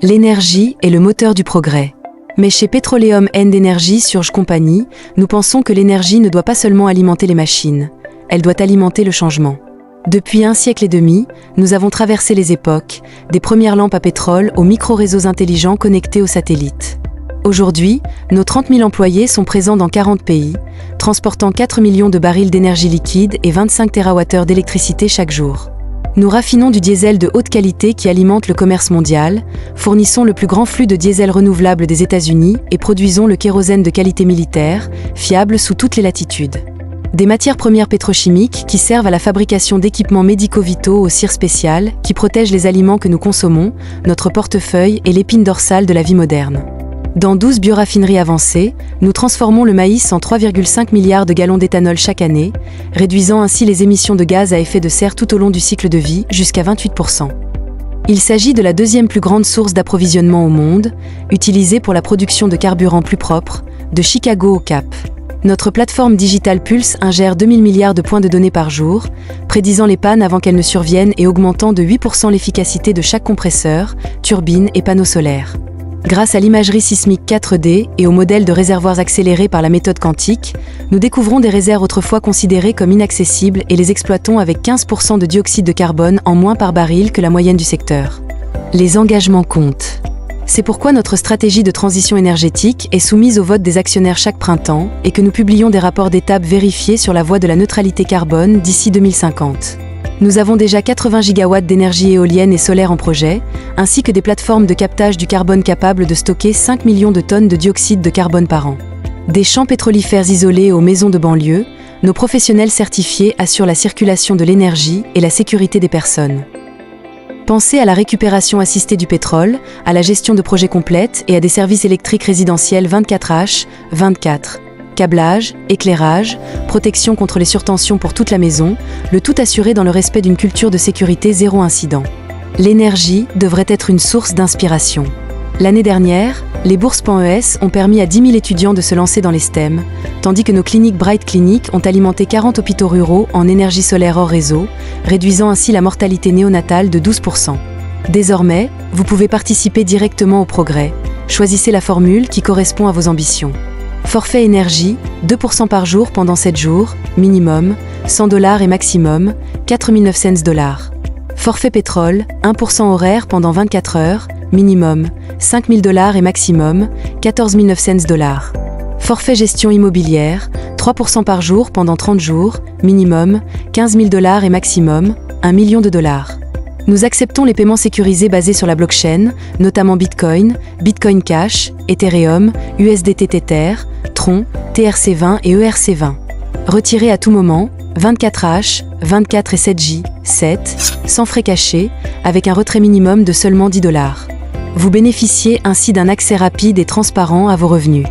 L'énergie est le moteur du progrès. Mais chez Petroleum and Energy Surge Company, nous pensons que l'énergie ne doit pas seulement alimenter les machines, elle doit alimenter le changement. Depuis 1 siècle et demi, nous avons traversé les époques, des premières lampes à pétrole aux micro-réseaux intelligents connectés aux satellites. Aujourd'hui, nos 30 000 employés sont présents dans 40 pays, transportant 4 millions de barils d'énergie liquide et 25 TWh d'électricité chaque jour. Nous raffinons du diesel de haute qualité qui alimente le commerce mondial, fournissons le plus grand flux de diesel renouvelable des États-Unis et produisons le kérosène de qualité militaire, fiable sous toutes les latitudes. Des matières premières pétrochimiques qui servent à la fabrication d'équipements médico-vitaux au cire spécial qui protègent les aliments que nous consommons, notre portefeuille et l'épine dorsale de la vie moderne. Dans 12 bioraffineries avancées, nous transformons le maïs en 3,5 milliards de gallons d'éthanol chaque année, réduisant ainsi les émissions de gaz à effet de serre tout au long du cycle de vie jusqu'à 28%. Il s'agit de la deuxième plus grande source d'approvisionnement au monde, utilisée pour la production de carburant plus propre, de Chicago au Cap. Notre plateforme Digital Pulse ingère 2000 milliards de points de données par jour, prédisant les pannes avant qu'elles ne surviennent et augmentant de 8% l'efficacité de chaque compresseur, turbine et panneau solaire. Grâce à l'imagerie sismique 4D et au modèle de réservoirs accélérés par la méthode quantique, nous découvrons des réserves autrefois considérées comme inaccessibles et les exploitons avec 15% de dioxyde de carbone en moins par baril que la moyenne du secteur. Les engagements comptent. C'est pourquoi notre stratégie de transition énergétique est soumise au vote des actionnaires chaque printemps et que nous publions des rapports d'étape vérifiés sur la voie de la neutralité carbone d'ici 2050. Nous avons déjà 80 gigawatts d'énergie éolienne et solaire en projet, ainsi que des plateformes de captage du carbone capables de stocker 5 millions de tonnes de dioxyde de carbone par an. Des champs pétrolifères isolés aux maisons de banlieue, nos professionnels certifiés assurent la circulation de l'énergie et la sécurité des personnes. Pensez à la récupération assistée du pétrole, à la gestion de projets complètes et à des services électriques résidentiels 24h/24. Câblage, éclairage, protection contre les surtensions pour toute la maison, le tout assuré dans le respect d'une culture de sécurité zéro incident. L'énergie devrait être une source d'inspiration. L'année dernière, les bourses.es ont permis à 10 000 étudiants de se lancer dans les STEM, tandis que nos cliniques Bright Clinic ont alimenté 40 hôpitaux ruraux en énergie solaire hors réseau, réduisant ainsi la mortalité néonatale de 12%. Désormais, vous pouvez participer directement au progrès. Choisissez la formule qui correspond à vos ambitions. Forfait énergie, 2% par jour pendant 7 jours, minimum, $100 et maximum, 4 900 $. Forfait pétrole, 1% horaire pendant 24 heures, minimum, 5 000 $ et maximum, 14 900 $. Forfait gestion immobilière, 3% par jour pendant 30 jours, minimum, 15 000 $ et maximum, 1 million de $. Nous acceptons les paiements sécurisés basés sur la blockchain, notamment Bitcoin, Bitcoin Cash, Ethereum, USDT Tether, Tron, TRC20 et ERC20. Retirez à tout moment, 24H, 24 et 7J, 7, sans frais cachés, avec un retrait minimum de seulement 10 $. Vous bénéficiez ainsi d'un accès rapide et transparent à vos revenus.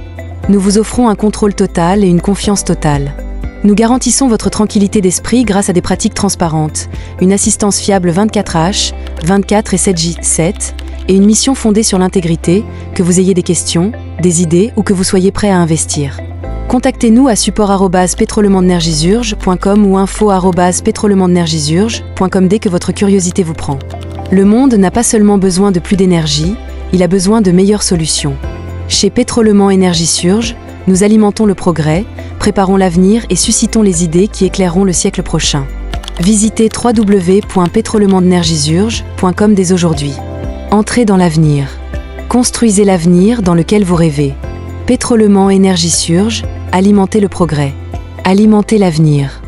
Nous vous offrons un contrôle total et une confiance totale. Nous garantissons votre tranquillité d'esprit grâce à des pratiques transparentes, une assistance fiable 24H, 24 et 7J, 7, et une mission fondée sur l'intégrité, que vous ayez des questions, des idées ou que vous soyez prêt à investir. Contactez-nous à support@petrolemendenergisurge.com ou info@petrolemendenergisurge.com dès que votre curiosité vous prend. Le monde n'a pas seulement besoin de plus d'énergie, il a besoin de meilleures solutions. Chez Petroleum and Energy Surge, nous alimentons le progrès, préparons l'avenir et suscitons les idées qui éclaireront le siècle prochain. Visitez www.petrolemendenergisurge.com dès aujourd'hui. Entrez dans l'avenir. Construisez l'avenir dans lequel vous rêvez. Petroleum and Energy Surge, alimentez le progrès. Alimentez l'avenir.